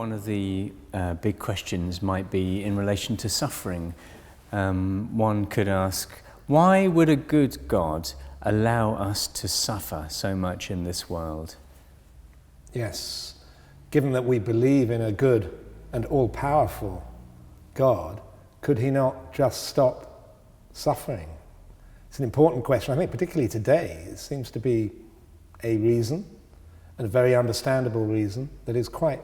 One of the big questions might be in relation to suffering. One could ask, why would a good God allow us to suffer so much in this world? Yes, given that we believe in a good and all-powerful God, could he not just stop suffering? It's an important question. I think particularly today, it seems to be a reason, and a very understandable reason, that is quite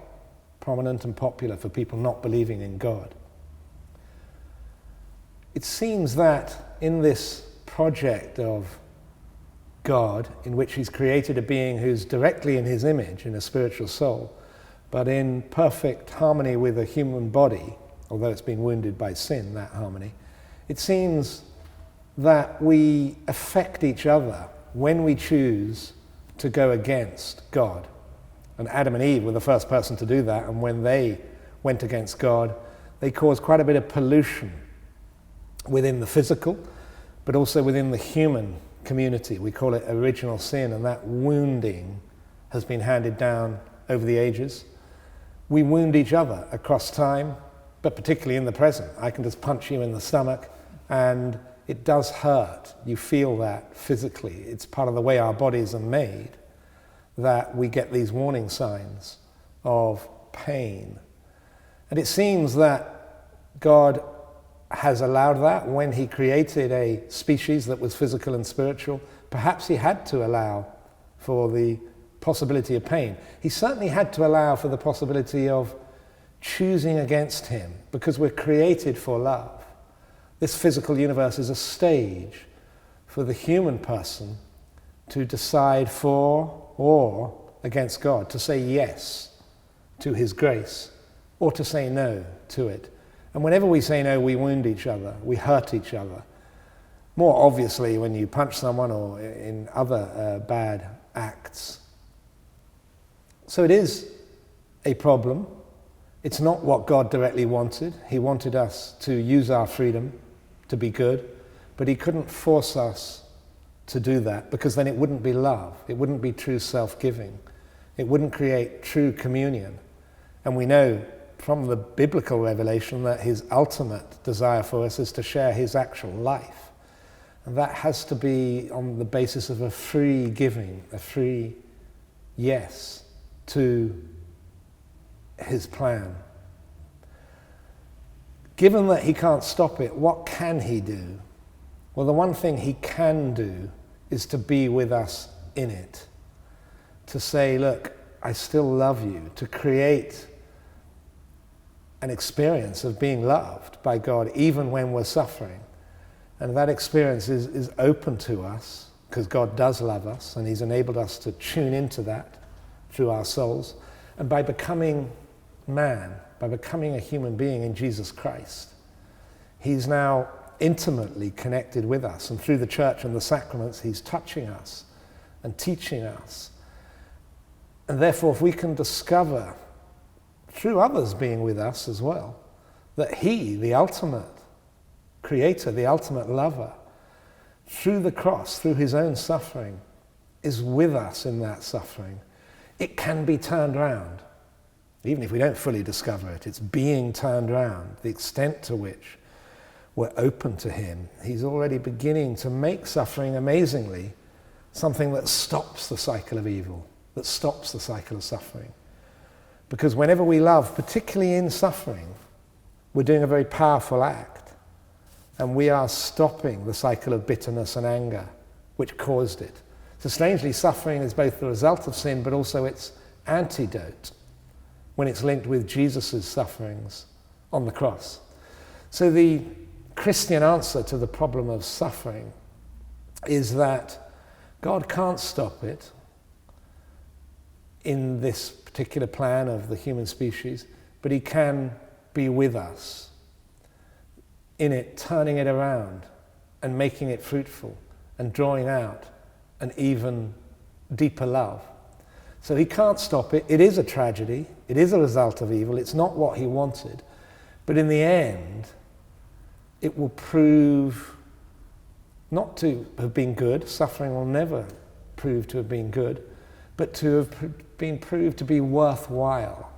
prominent and popular for people not believing in God. It seems that in this project of God, in which he's created a being who's directly in his image, in a spiritual soul, but in perfect harmony with a human body, although it's been wounded by sin, that harmony, it seems that we affect each other when we choose to go against God. And Adam and Eve were the first person to do that, and when they went against God, they caused quite a bit of pollution within the physical, but also within the human community. We call it original sin, and that wounding has been handed down over the ages. We wound each other across time, but particularly in the present. I can just punch you in the stomach, and it does hurt. You feel that physically. It's part of the way our bodies are made, that we get these warning signs of pain. And it seems that God has allowed that when he created a species that was physical and spiritual. Perhaps he had to allow for the possibility of pain. He certainly had to allow for the possibility of choosing against him, because we're created for love. This physical universe is a stage for the human person to decide for or against God, to say yes to his grace or to say no to it. And whenever we say no, we wound each other, we hurt each other. More obviously when you punch someone or in other bad acts. So it is a problem. It's not what God directly wanted. He wanted us to use our freedom to be good, but he couldn't force us to do that, because then it wouldn't be love. It wouldn't be true self-giving. It wouldn't create true communion. And we know from the biblical revelation that his ultimate desire for us is to share his actual life. And that has to be on the basis of a free giving, a free yes to his plan. Given that he can't stop it, what can he do? Well, the one thing he can do is to be with us in it. To say, look, I still love you. To create an experience of being loved by God even when we're suffering. And that experience is open to us because God does love us, and he's enabled us to tune into that through our souls. And by becoming man, by becoming a human being in Jesus Christ, he's now intimately connected with us. And through the church and the sacraments, he's touching us and teaching us. And therefore, if we can discover, through others being with us as well, that he, the ultimate creator, the ultimate lover, through the cross, through his own suffering, is with us in that suffering, it can be turned around. Even if we don't fully discover it, it's being turned around. The extent to which we're open to him, he's already beginning to make suffering, amazingly, something that stops the cycle of evil, that stops the cycle of suffering. Because whenever we love, particularly in suffering, we're doing a very powerful act, and we are stopping the cycle of bitterness and anger which caused it. So strangely, suffering is both the result of sin, but also its antidote when it's linked with Jesus' sufferings on the cross. So the Christian answer to the problem of suffering is that God can't stop it in this particular plan of the human species, but he can be with us in it, turning it around and making it fruitful and drawing out an even deeper love. So he can't stop it. It is a tragedy. It is a result of evil. It's not what he wanted. But in the end, it will prove not to have been good. Suffering will never prove to have been good, but to have been proved to be worthwhile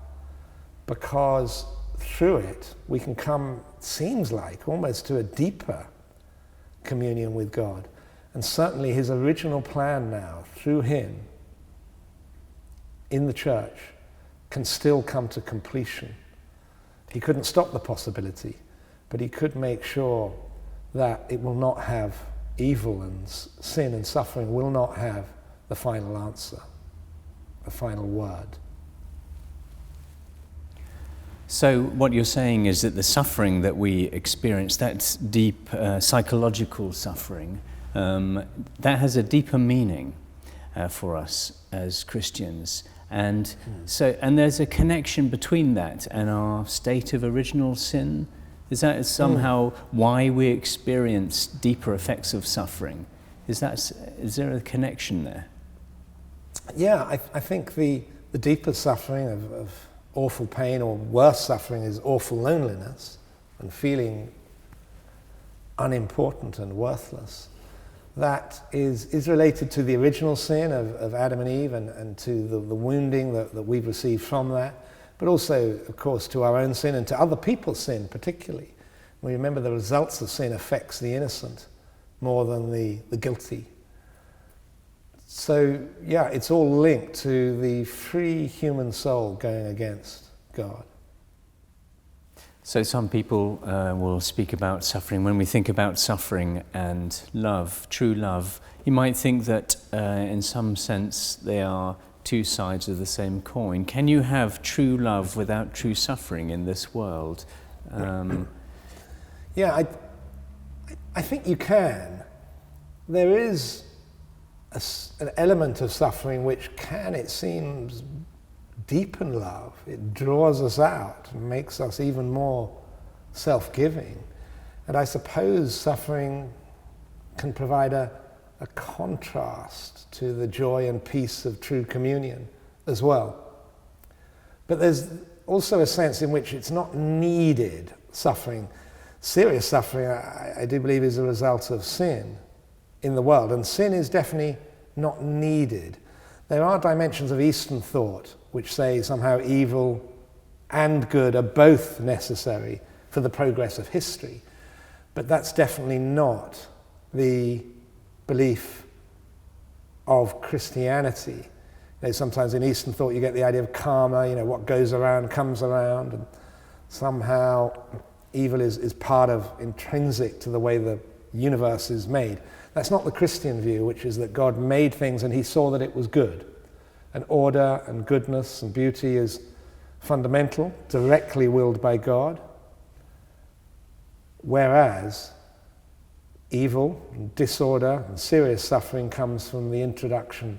because through it we can come, seems like, almost to a deeper communion with God. And certainly his original plan now, through him, in the church, can still come to completion. He couldn't stop the possibility, but he could make sure that it will not have evil and sin and suffering will not have the final answer, the final word. So what you're saying is that the suffering that we experience, that's deep psychological suffering, that has a deeper meaning for us as Christians. And and there's a connection between that and our state of original sin. Is that somehow why we experience deeper effects of suffering? Is there a connection there? Yeah, I think the deeper suffering of awful pain, or worse suffering, is awful loneliness and feeling unimportant and worthless. That is related to the original sin of Adam and Eve and to the wounding that we've received from that, but also, of course, to our own sin and to other people's sin particularly. We remember the results of sin affects the innocent more than the guilty. So, yeah, it's all linked to the free human soul going against God. So some people will speak about suffering. When we think about suffering and love, true love, you might think that in some sense they are two sides of the same coin. Can you have true love without true suffering in this world? Yeah, I think you can. There is an element of suffering which can, it seems, deepen love. It draws us out and makes us even more self-giving. And I suppose suffering can provide a contrast to the joy and peace of true communion as well. But there's also a sense in which it's not needed suffering. Serious suffering, I do believe, is a result of sin in the world, and sin is definitely not needed. There are dimensions of Eastern thought which say somehow evil and good are both necessary for the progress of history, but that's definitely not the belief of Christianity. You know, sometimes in Eastern thought you get the idea of karma, you know, what goes around comes around, and somehow evil is part of, intrinsic to the way the universe is made. That's not the Christian view, which is that God made things and he saw that it was good. And order and goodness and beauty is fundamental, directly willed by God. Whereas evil and disorder and serious suffering comes from the introduction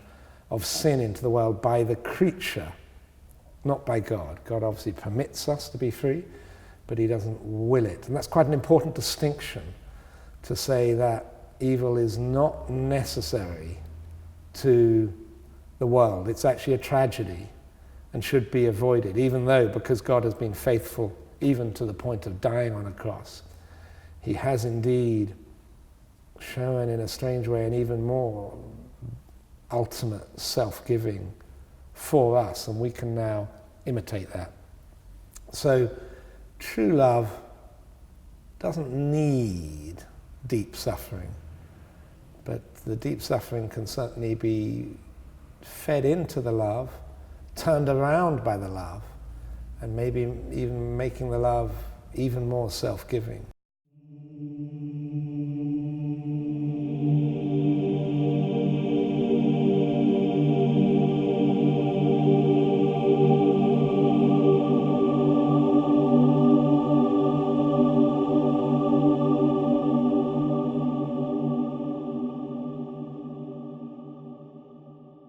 of sin into the world by the creature, not by God. God obviously permits us to be free, but he doesn't will it. And that's quite an important distinction, to say that evil is not necessary to the world. It's actually a tragedy and should be avoided, even though, because God has been faithful even to the point of dying on a cross, he has indeed shown in a strange way an even more ultimate self-giving for us, and we can now imitate that. So true love doesn't need deep suffering, but the deep suffering can certainly be fed into the love, turned around by the love, and maybe even making the love even more self-giving.